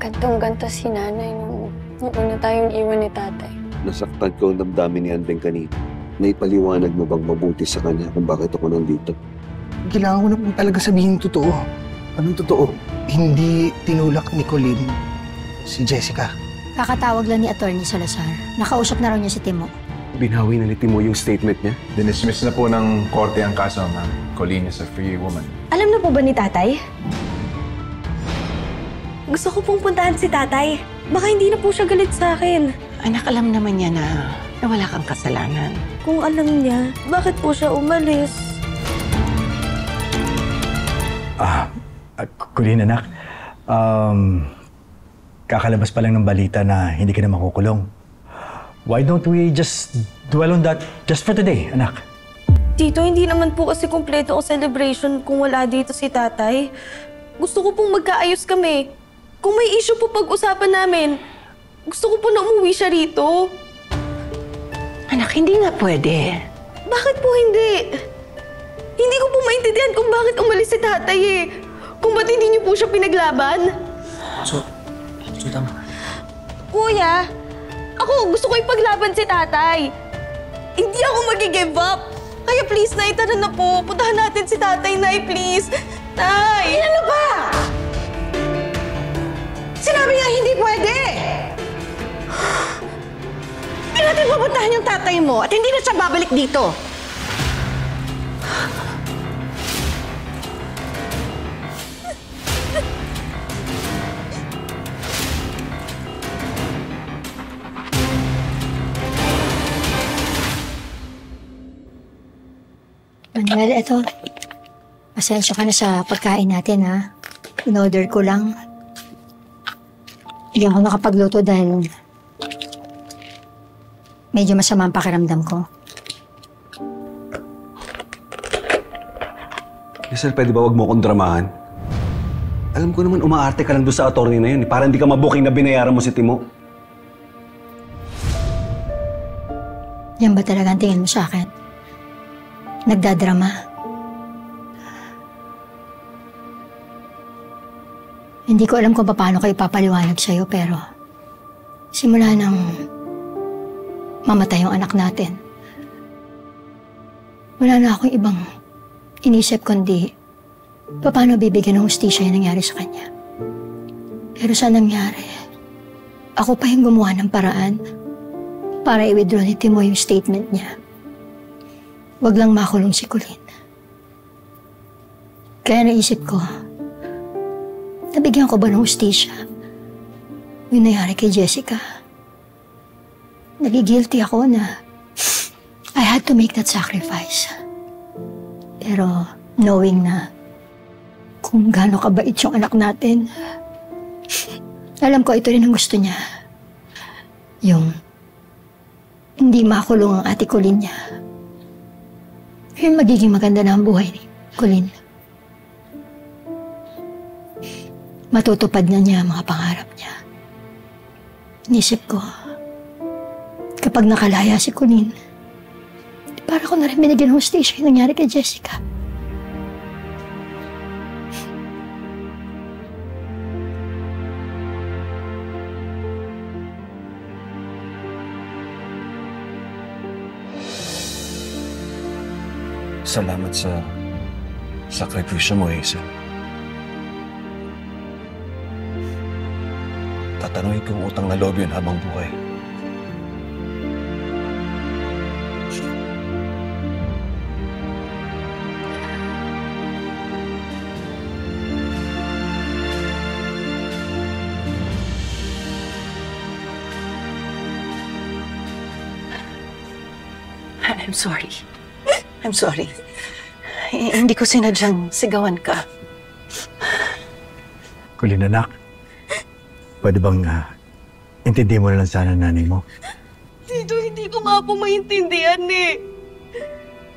Gantong-ganto si nanay nung una tayong iwan ni tatay. Nasaktan ko ang damdamin ni Andeng kanina. Naipaliwanag mo bang mabuti sa kanya kung bakit ako nandito? Kailangan ko na po talaga sabihin yung totoo. Anong totoo? Hindi tinulak ni Colleen si Jessica. Kakatawag lang ni Atty. Salazar. Nakausap na raw niya si Timo. Binawi na ni Timo yung statement niya? Dinismiss na po ng korte ang kaso, ma'am. Colleen is a free woman. Alam na po ba ni tatay? Gusto ko pong puntahan si tatay. Baka hindi na po siya galit sa akin. Anak, alam naman niya na wala kang kasalanan. Kung alam niya, bakit po siya umalis? Colleen, anak. Kakalabas pa lang ng balita na hindi ka na makukulong. Why don't we just dwell on that just for today, anak? Tito, hindi naman po kasi kumpleto ang celebration kung wala dito si tatay. Gusto ko pong magkaayos kami. Kung may issue po pag-usapan namin, gusto ko po na umuwi siya rito. Anak, hindi nga pwede. Bakit po hindi? Hindi ko po maintindihan kung bakit umalis si tatay eh. Kung ba't hindi niyo po siya pinaglaban? Tama. Kuya, ako gusto ko ipaglaban si tatay. Hindi ako mag-give up. Kaya please, Nay, tara na po. Puntahan natin si tatay, Nay, please. Nay! Ano ba? Sinabi niya hindi pwede! Hindi natin pupuntahan yung tatay mo at hindi na siya babalik dito. Manuel, eto. Pasensya ka na sa pagkain natin, ha? In-order ko lang. Hindi ako nakapagluto dahil medyo masama ang pakiramdam ko. Sir, pwede ba wag mo akong dramahan? Alam ko naman umaarte ka lang doon sa attorney na yun. Para hindi ka mabuking na binayaran mo si Timo. Yan ba talaga ang tingin mo sa akin? Nagdadrama? Hindi ko alam kung paano kayo papaliwanag sa'yo, pero simula nang mamatay yung anak natin, wala na akong ibang inisip kundi paano bibigyan ng hustisya yung nangyari sa kanya. Pero sa nangyari, ako pa yung gumawa ng paraan para i-withdraw ni Timo yung statement niya. Wag lang makulong si Colleen. Kaya naisip ko, nabigyan ko ba ng hustisya yung nangyari kay Jessica? Nagigilty ako na I had to make that sacrifice. Pero knowing na kung gaano kabait yung anak natin, alam ko ito rin ang gusto niya. Yung hindi makulong ang ate Colleen niya. Yung magiging maganda na ang buhay ni Colleen. Matutupad na niya ang mga pangarap niya. Inisip ko, kapag nakalaya si Colleen, para ko na rin binigyan ng hustisya yung nangyari kay Jessica. Salamat sa sakripisyo mo, Hazel. Tatanungin kong utang na loob yun habang buhay. I'm sorry. I'm sorry. Hindi ko sinadyang sigawan ka. Colleen, anak. Pwede bang intindihin mo na lang sana nanay mo? Tito, hindi ko nga po maintindihan eh.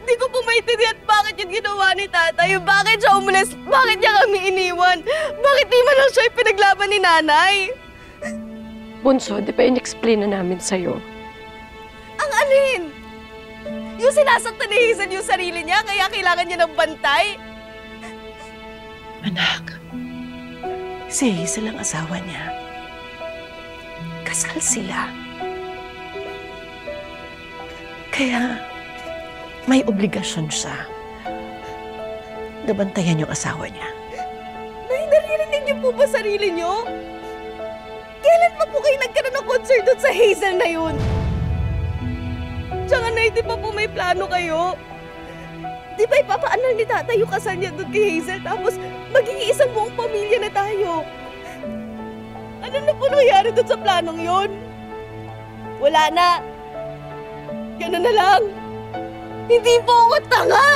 Hindi ko po maintindihan bakit yung ginawa ni tatay. Bakit siya umalis? Bakit niya kami iniwan? Bakit di man lang siya ipinaglaban ni nanay? Bunso, di ba in-explain na namin sa'yo? Ang alin? Yung sinasaktan ni Hazel yung sarili niya, kaya kailangan niya ng bantay? Anak, si Hazel ang asawa niya. kasal sila. Kaya may obligasyon siya na bantayan yung asawa niya. Nay, naririnig niyo po ba sarili niyo? Kailan pa po kayo nagkaroon ng concern doon sa Hazel na yun? Tsaka Nay, di ba po may plano kayo? Di ba ipapaanal ni tatay yung kasal niya doon kay Hazel tapos magiging isang buong pamilya na tayo? Ano na po nangyari doon sa planong yun? Wala na. Ganun na lang. Hindi po ako tanga!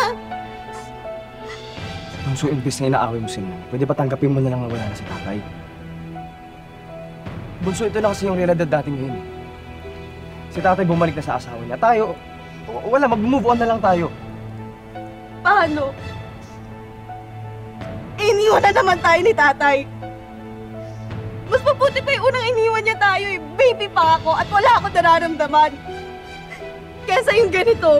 Bunso, imbis na inaaway mo si Mom, pwede ba tanggapin mo na lang na wala na si tatay? Bunso, ito na kasi yung realidad natin ngayon eh. Si tatay bumalik na sa asawa niya. Tayo, wala, mag-move on na lang tayo. Paano? Iniwan na naman tayo ni tatay. Mas mabuti pa yung unang iniwan niya tayo eh. Baby pa ako at wala ako nararamdaman. Kesa yung ganito,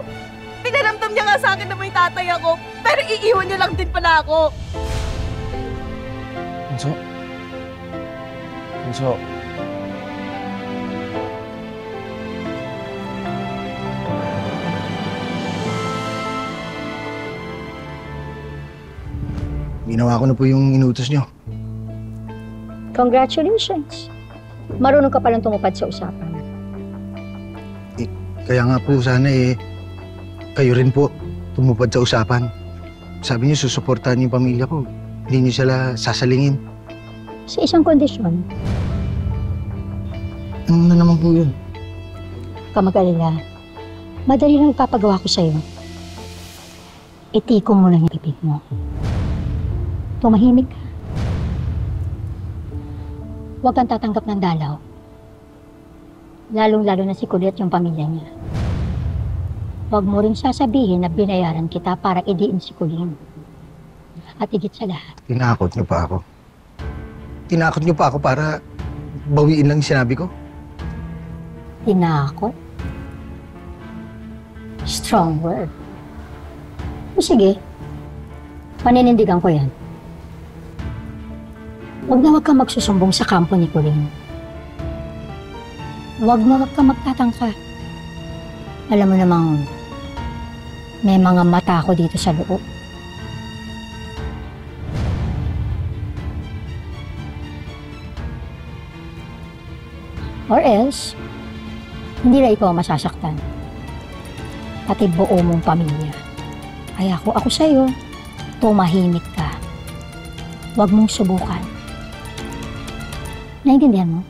pinaramdam niya nga sa akin na may tatay ako, pero iiwan niya lang din pala ako. Bunso? Bunso? Ginawa ko na po yung inutos nyo. Congratulations. Marunong ka palang tumupad sa usapan. Kaya nga po sana kayo rin po tumupad sa usapan. Sabi niyo susuportahan yung pamilya ko. Hindi niyo sila sasalingin. Sa isang kondisyon, Ano na naman po yun? ka mag-alala. Madali lang ipapagawa ko sa'yo. Itiko mo lang yung bibig mo. Tumahimik ka. Huwag kang tatanggap ng dalaw. Lalong-lalo na si Kulit yung pamilya niya. Huwag mo rin sasabihin na binayaran kita para idiin si Kulin. At higit sa lahat. Tinakot niyo pa ako. Tinakot niyo pa ako para bawiin lang yung sinabi ko. Tinakot? Strong word. O sige, paninindigan ko yan. Huwag na huwag kang magsusumbong sa kampo ni Kulin. Huwag na huwag kang magtatangka. Alam mo namang may mga mata ako dito sa loob. Or else, hindi na ikaw masasaktan. Pati buo mong pamilya. Kaya ako sa'yo, tumahimik ka. Huwag mong subukan. Naintindihan mo?